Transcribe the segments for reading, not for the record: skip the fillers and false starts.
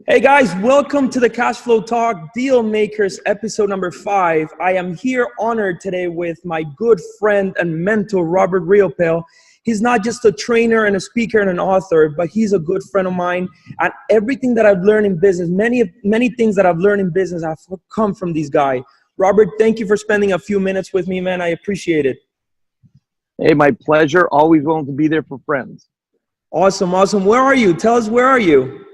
Hey guys, welcome to the Cash Flow Talk Deal Makers episode number 5. I am here honored today with my good friend and mentor, Robert Riopel. He's not just a trainer and a speaker and an author, but he's a good friend of mine. And everything that I've learned in business, many things that I've learned in business have come from this guy. Robert, thank you for spending a few minutes with me, man. I appreciate it. Hey, my pleasure. Always willing to be there for friends. Awesome. Where are you? Tell us, where are you?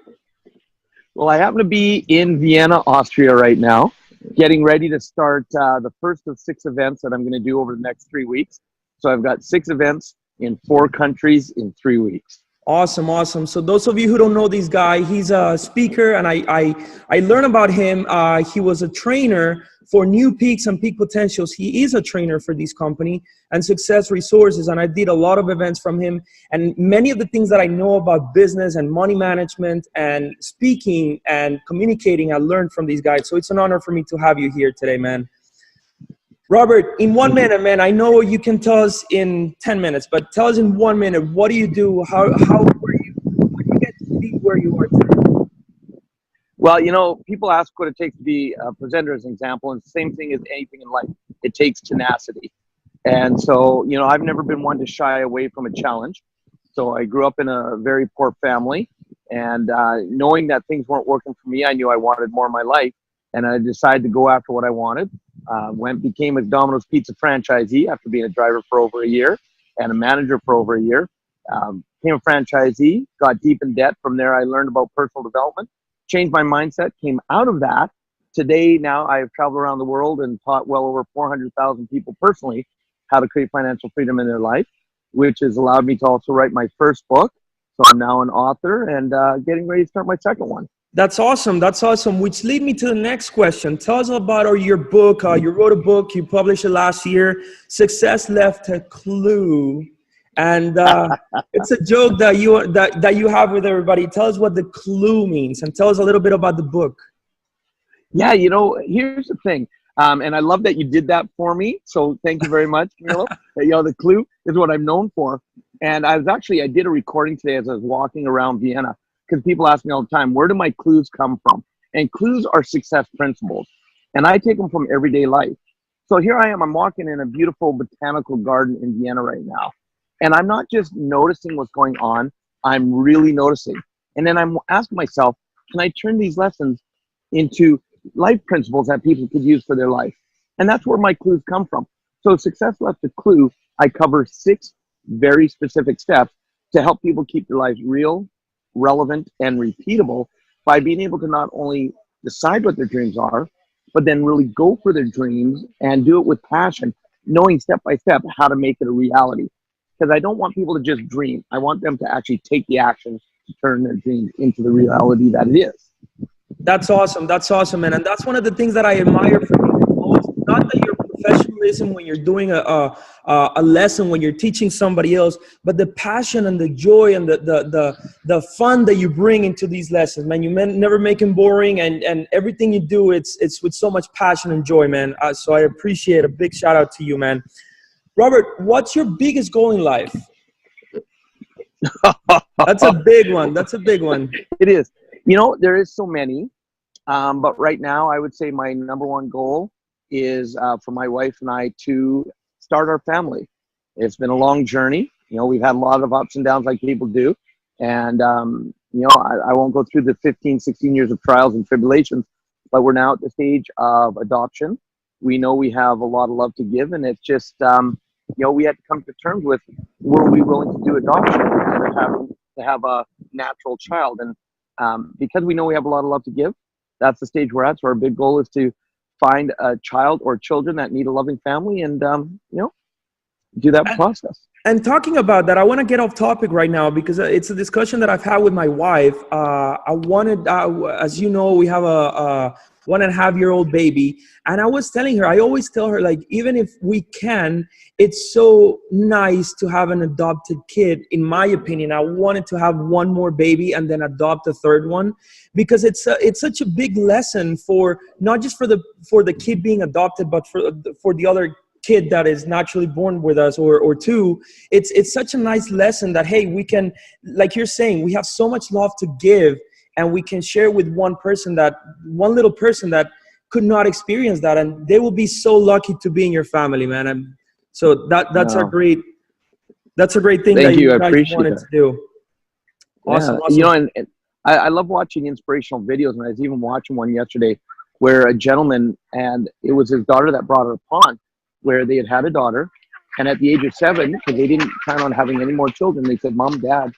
Well, I happen to be in Vienna, Austria right now, getting ready to start the first of 6 events that I'm going to do over the next 3 weeks. So I've got 6 events in 4 countries in 3 weeks. Awesome. So those of you who don't know this guy, he's a speaker, and I learned about him. He was a trainer for New Peaks and Peak Potentials. He is a trainer for this company and Success Resources, and I did a lot of events from him. And many of the things that I know about business and money management and speaking and communicating, I learned from these guys. So it's an honor for me to have you here today, man. Robert, in 1 minute, man, I know you can tell us in 10 minutes, but tell us in 1 minute, what do you do? How were you, when you get to be where you are today? Well, you know, people ask what it takes to be a presenter as an example, and the same thing as anything in life. It takes tenacity. And so, you know, I've never been one to shy away from a challenge. So I grew up in a very poor family, and knowing that things weren't working for me, I knew I wanted more in my life, and I decided to go after what I wanted. Became a Dominos Pizza franchisee after being a driver for over a year and a manager for over a year. Became a franchisee, got deep in debt. From there, I learned about personal development, changed my mindset, came out of that. Today, now I've traveled around the world and taught well over 400,000 people personally how to create financial freedom in their life, which has allowed me to also write my first book. So I'm now an author and getting ready to start my second one. That's awesome. Which lead me to the next question. Tell us about your book. You wrote a book. You published it last year. Success Left a Clue, and it's a joke that you have with everybody. Tell us what the clue means, and tell us a little bit about the book. Yeah, you know, here's the thing, and I love that you did that for me. So thank you very much, Camilo. You know, the clue is what I'm known for. And I did a recording today as I was walking around Vienna. Because people ask me all the time, where do my clues come from? And clues are success principles. And I take them from everyday life. So here I am, I'm walking in a beautiful botanical garden in Vienna right now. And I'm not just noticing what's going on, I'm really noticing. And then I'm asking myself, can I turn these lessons into life principles that people could use for their life? And that's where my clues come from. So Success Left a Clue, I cover 6 very specific steps to help people keep their lives real, relevant, and repeatable by being able to not only decide what their dreams are, but then really go for their dreams and do it with passion, knowing step by step how to make it a reality. Because I don't want people to just dream. I want them to actually take the action to turn their dreams into the reality that it is. That's awesome, man. And that's one of the things that I admire from you the most. Not that your professionalism when you're doing a lesson, when you're teaching somebody else, but the passion and the joy and the fun that you bring into these lessons, man. You never make them boring, and everything you do, it's with so much passion and joy, man. So I appreciate a big shout out to you, man. Robert, what's your biggest goal in life? That's a big one. It is. You know, there is so many, but right now I would say my number one goal is for my wife and I to start our family. It's been a long journey. You know, we've had a lot of ups and downs like people do. And, you know, I won't go through the 15, 16 years of trials and tribulations, but we're now at the stage of adoption. We know we have a lot of love to give, and it's just, you know, we had to come to terms with, were we willing to do adoption instead of having to have a natural child? And because we know we have a lot of love to give, that's the stage we're at. So our big goal is to find a child or children that need a loving family and, you know, do that process. And talking about that, I want to get off topic right now because it's a discussion that I've had with my wife. As you know, we have a 1.5-year-old baby. And I was telling her, I always tell her, like, even if we can, it's so nice to have an adopted kid. In my opinion, I wanted to have one more baby and then adopt a third one, because it's such a big lesson for not just for the kid being adopted, but for the other kid that is naturally born with us or two. It's such a nice lesson that, hey, we can, like you're saying, we have so much love to give. and we can share with one little person that could not experience that, and they will be so lucky to be in your family, man. And so that's a No. great thing that Thank you. you I guys appreciate wanted that. to do. Yeah. Awesome, You awesome. know, and I love watching inspirational videos, and I was even watching one yesterday where a gentleman, and it was his daughter that brought it upon, where they had a daughter, and at the age of 7, because they didn't plan on having any more children, they said, "Mom, Dad,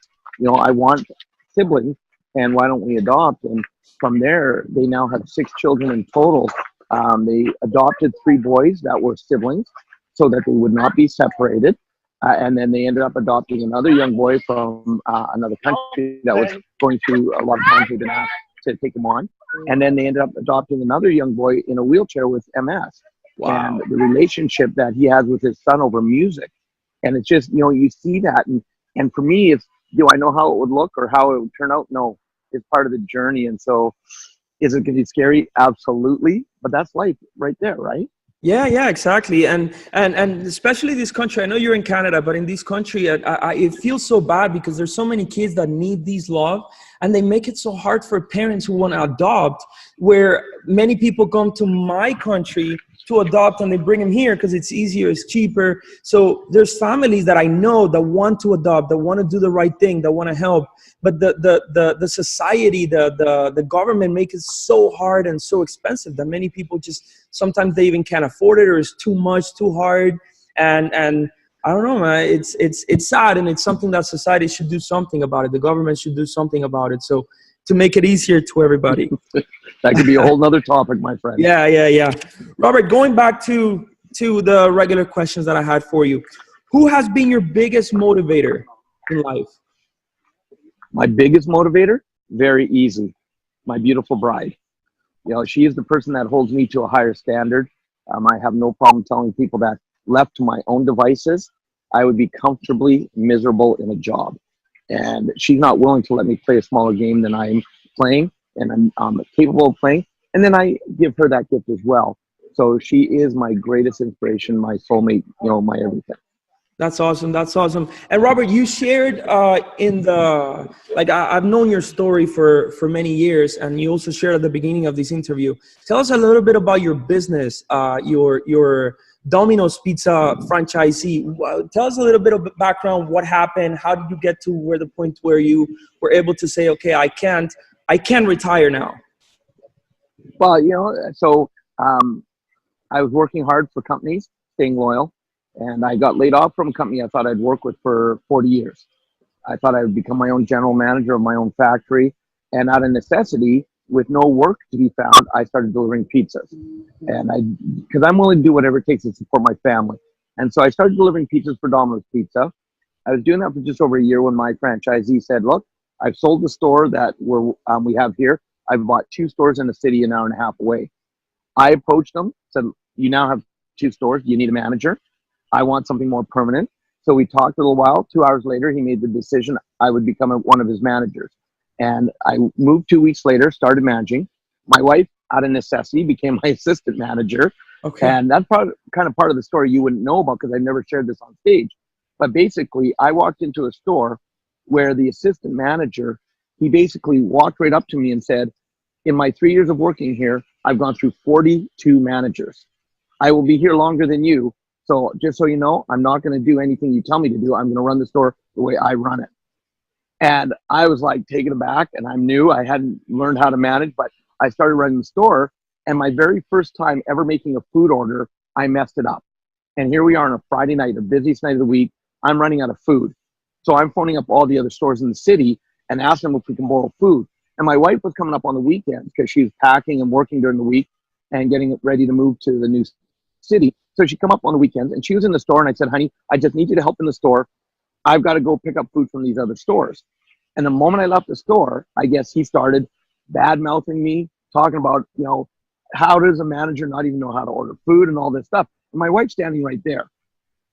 I want siblings, and why don't we adopt?" And from there, they now have 6 children in total. They adopted 3 boys that were siblings so that they would not be separated. And then they ended up adopting another young boy from another country that was going through a lot of times they've been asked to take him on. And then they ended up adopting another young boy in a wheelchair with MS. Wow. And the relationship that he has with his son over music. And it's just, you see that. And for me, it's, do I know how it would look or how it would turn out? No, it's part of the journey. And so is it going to be scary? Absolutely. But that's life right there, right? Yeah, exactly. And especially this country, I know you're in Canada, but in this country, it feels so bad because there's so many kids that need these love, and they make it so hard for parents who want to adopt, where many people come to my country to adopt and they bring them here because it's easier, it's cheaper. So there's families that I know that want to adopt, that want to do the right thing, that want to help, but the society, the government make it so hard and so expensive that many people just sometimes they even can't afford it, or it's too much, too hard. And I don't know, man, it's sad, and it's something that society should do something about it. The government should do something about it, so to make it easier to everybody. That could be a whole nother topic, my friend. Yeah. Robert, going back to the regular questions that I had for you, who has been your biggest motivator in life? My biggest motivator, very easy, my beautiful bride. She is the person that holds me to a higher standard. I have no problem telling people that left to my own devices, I would be comfortably miserable in a job. And she's not willing to let me play a smaller game than I'm playing, and I'm capable of playing. And then I give her that gift as well. So she is my greatest inspiration, my soulmate, my everything. That's awesome. That's awesome. And Robert, you shared I've known your story for many years, and you also shared at the beginning of this interview. Tell us a little bit about your business, your Dominos Pizza franchisee. Tell us a little bit of background. What happened? How did you get to the point where you were able to say, okay, I can retire now? Well, so I was working hard for companies, staying loyal. And I got laid off from a company I thought I'd work with for 40 years. I thought I would become my own general manager of my own factory. And out of necessity, with no work to be found, I started delivering pizzas. And because I'm willing to do whatever it takes to support my family. And so I started delivering pizzas for Domino's Pizza. I was doing that for just over a year when my franchisee said, look, I've sold the store that we have here. I've bought 2 stores in the city an hour and a half away. I approached them, said, you now have 2 stores. You need a manager. I want something more permanent. So we talked a little while. 2 hours later, he made the decision I would become one of his managers. And I moved 2 weeks later, started managing. My wife, out of necessity, became my assistant manager. Okay. And that's kind of part of the story you wouldn't know about because I never shared this on stage. But basically, I walked into a store where the assistant manager, he basically walked right up to me and said, in my 3 years of working here, I've gone through 42 managers. I will be here longer than you. So just so you know, I'm not going to do anything you tell me to do. I'm going to run the store the way I run it. And I was like taken aback, and I knew I hadn't learned how to manage, but I started running the store. And my very first time ever making a food order, I messed it up. And here we are on a Friday night, the busiest night of the week. I'm running out of food. So I'm phoning up all the other stores in the city and asking them if we can borrow food. And my wife was coming up on the weekends because she was packing and working during the week and getting ready to move to the new city. So she'd come up on the weekends, and she was in the store, and I said, honey, I just need you to help in the store. I've got to go pick up food from these other stores. And the moment I left the store, I guess he started bad-mouthing me, talking about, how does a manager not even know how to order food and all this stuff? And my wife's standing right there.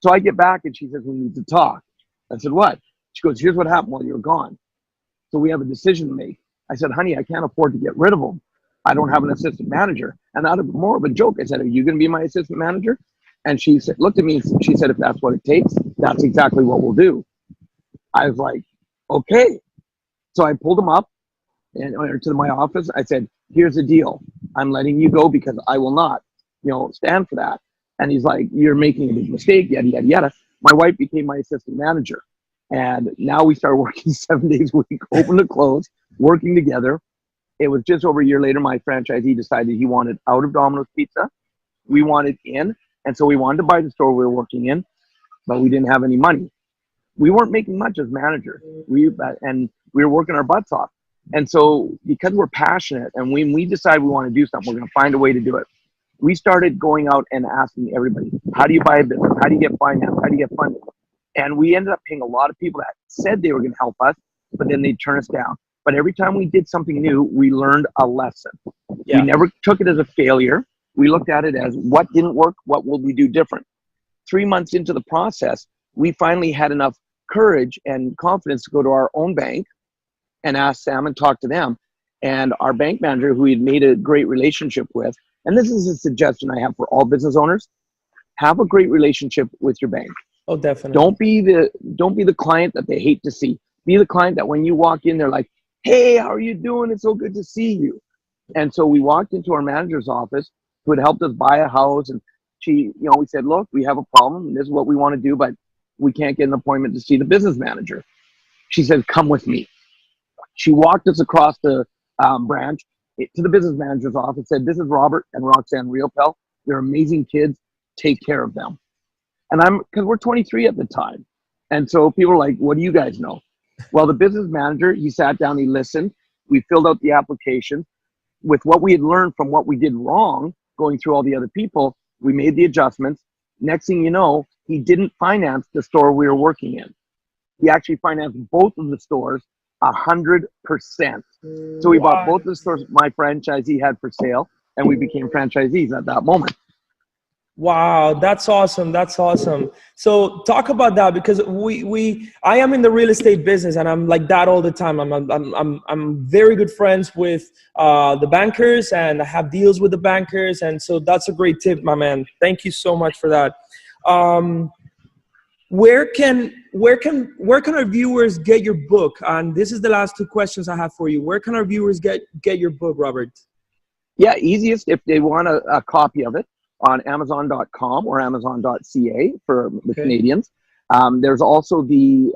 So I get back, and she says, we need to talk. I said, what? She goes, here's what happened while you were gone. So we have a decision to make. I said, honey, I can't afford to get rid of him. I don't have an assistant manager. And out of more of a joke, I said, are you going to be my assistant manager? And she said, looked at me and she said, if that's what it takes, that's exactly what we'll do. I was like, okay. So I pulled him up or to my office. I said, here's the deal. I'm letting you go because I will not, stand for that. And he's like, you're making a big mistake, yada, yada, yada. My wife became my assistant manager. And now we started working 7 days a week, open to close, working together. It was just over a year later, my franchisee decided he wanted out of Domino's Pizza. We wanted in. And so we wanted to buy the store we were working in, but we didn't have any money. We weren't making much as manager. And we were working our butts off. And so because we're passionate and when we decide we want to do something, we're going to find a way to do it. We started going out and asking everybody, how do you buy a business? How do you get finance? How do you get funding? And we ended up paying a lot of people that said they were going to help us, but then they'd turn us down. But every time we did something new, we learned a lesson. Yeah. We never took it as a failure. We looked at it as what didn't work, what will we do different? 3 months into the process, we finally had enough courage and confidence to go to our own bank and ask Sam and talk to them. And our bank manager, who we had made a great relationship with, and this is a suggestion I have for all business owners, have a great relationship with your bank. Oh, definitely. Don't be the client that they hate to see. Be the client that when you walk in, they're like, hey, how are you doing? It's so good to see you. And so we walked into our manager's office, who had helped us buy a house. And she, we said, look, we have a problem. And this is what we want to do, but we can't get an appointment to see the business manager. She said, come with me. She walked us across the branch to the business manager's office, said, this is Robert and Roxanne Riopel. They're amazing kids. Take care of them. And because we're 23 at the time. And so people are like, what do you guys know? Well, the business manager, he sat down, he listened. We filled out the application. With what we had learned from what we did wrong, going through all the other people, we made the adjustments. Next thing you know, he didn't finance the store we were working in. He actually financed both of the stores 100%. So we bought both the stores my franchisee had for sale, and we became franchisees at that moment. Wow, that's awesome. That's awesome. So talk about that, because I am in the real estate business and I'm like that all the time. I'm very good friends with the bankers, and I have deals with the bankers. And so that's a great tip, my man. Thank you so much for that. Where can our viewers get your book? And this is the last two questions I have for you. Where can our viewers get your book, Robert? Yeah, easiest if they want a copy of it, on Amazon.com or Amazon.ca for the Canadians. There's also the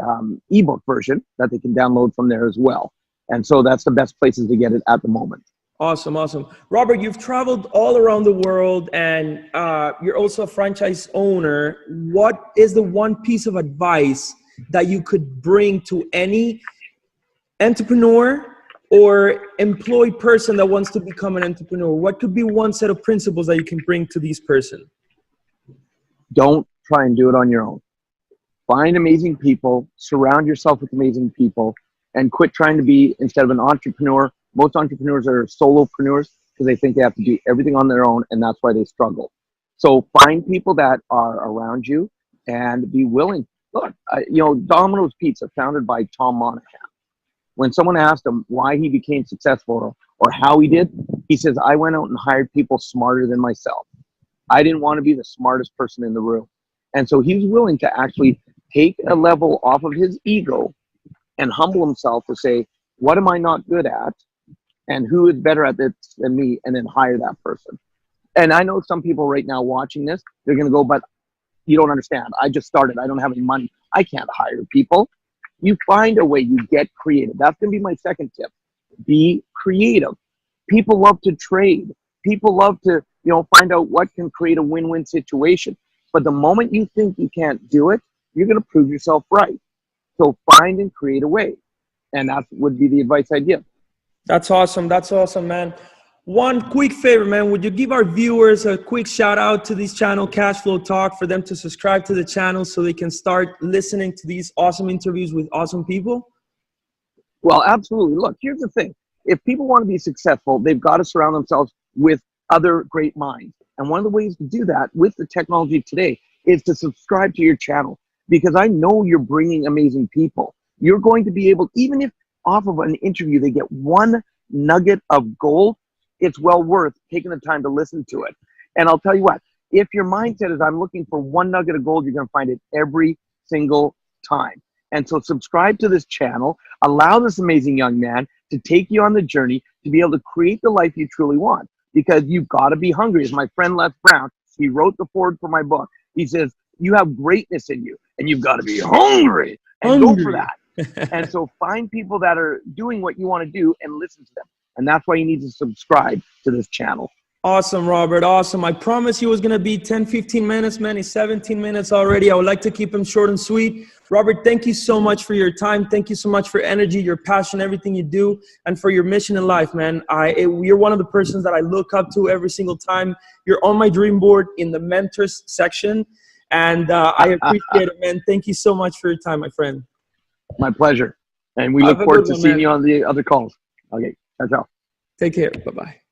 ebook version that they can download from there as well. And so that's the best places to get it at the moment. Awesome, awesome. Robert, you've traveled all around the world, and you're also a franchise owner. What is the one piece of advice that you could bring to any entrepreneur or employed person that wants to become an entrepreneur? What could be one set of principles that you can bring to this person? Don't try and do it on your own. Find amazing people, surround yourself with amazing people, and quit trying to be, instead of an entrepreneur, most entrepreneurs are solopreneurs because they think they have to do everything on their own, and that's why they struggle. So find people that are around you and be willing. Look, Domino's Pizza, founded by Tom Monahan. When someone asked him why he became successful or how he did, he says, I went out and hired people smarter than myself. I didn't want to be the smartest person in the room. And so he was willing to actually take a level off of his ego and humble himself to say, what am I not good at? And who is better at this than me? And then hire that person. And I know some people right now watching this, they're going to go, but you don't understand. I just started. I don't have any money. I can't hire people. You find a way, you get creative. That's going to be my second tip. Be creative. People love to trade. People love to, find out what can create a win-win situation. But the moment you think you can't do it, you're going to prove yourself right. So find and create a way. And that would be the advice I'd give. That's awesome. That's awesome, man. One quick favor, man. Would you give our viewers a quick shout out to this channel, Cashflow Talk, for them to subscribe to the channel so they can start listening to these awesome interviews with awesome people? Well, absolutely. Look, here's the thing. If people want to be successful, they've got to surround themselves with other great minds. And one of the ways to do that with the technology today is to subscribe to your channel, because I know you're bringing amazing people. You're going to be able, even if off of an interview they get one nugget of gold, it's well worth taking the time to listen to it. And I'll tell you what, if your mindset is I'm looking for one nugget of gold, you're going to find it every single time. And so subscribe to this channel, allow this amazing young man to take you on the journey to be able to create the life you truly want, because you've got to be hungry. As my friend Les Brown, he wrote the foreword for my book. He says, you have greatness in you and you've got to be hungry and go for that. And so find people that are doing what you want to do and listen to them. And that's why you need to subscribe to this channel. Awesome, Robert. Awesome. I promised you it was going to be 10, 15 minutes, man. It's 17 minutes already. I would like to keep them short and sweet. Robert, thank you so much for your time. Thank you so much for energy, your passion, everything you do, and for your mission in life, man. You're one of the persons that I look up to every single time. You're on my dream board in the mentors section. And I appreciate it, man. Thank you so much for your time, my friend. My pleasure. And we look forward to seeing you on the other calls. Okay. Ciao, ciao. Take care. Bye-bye.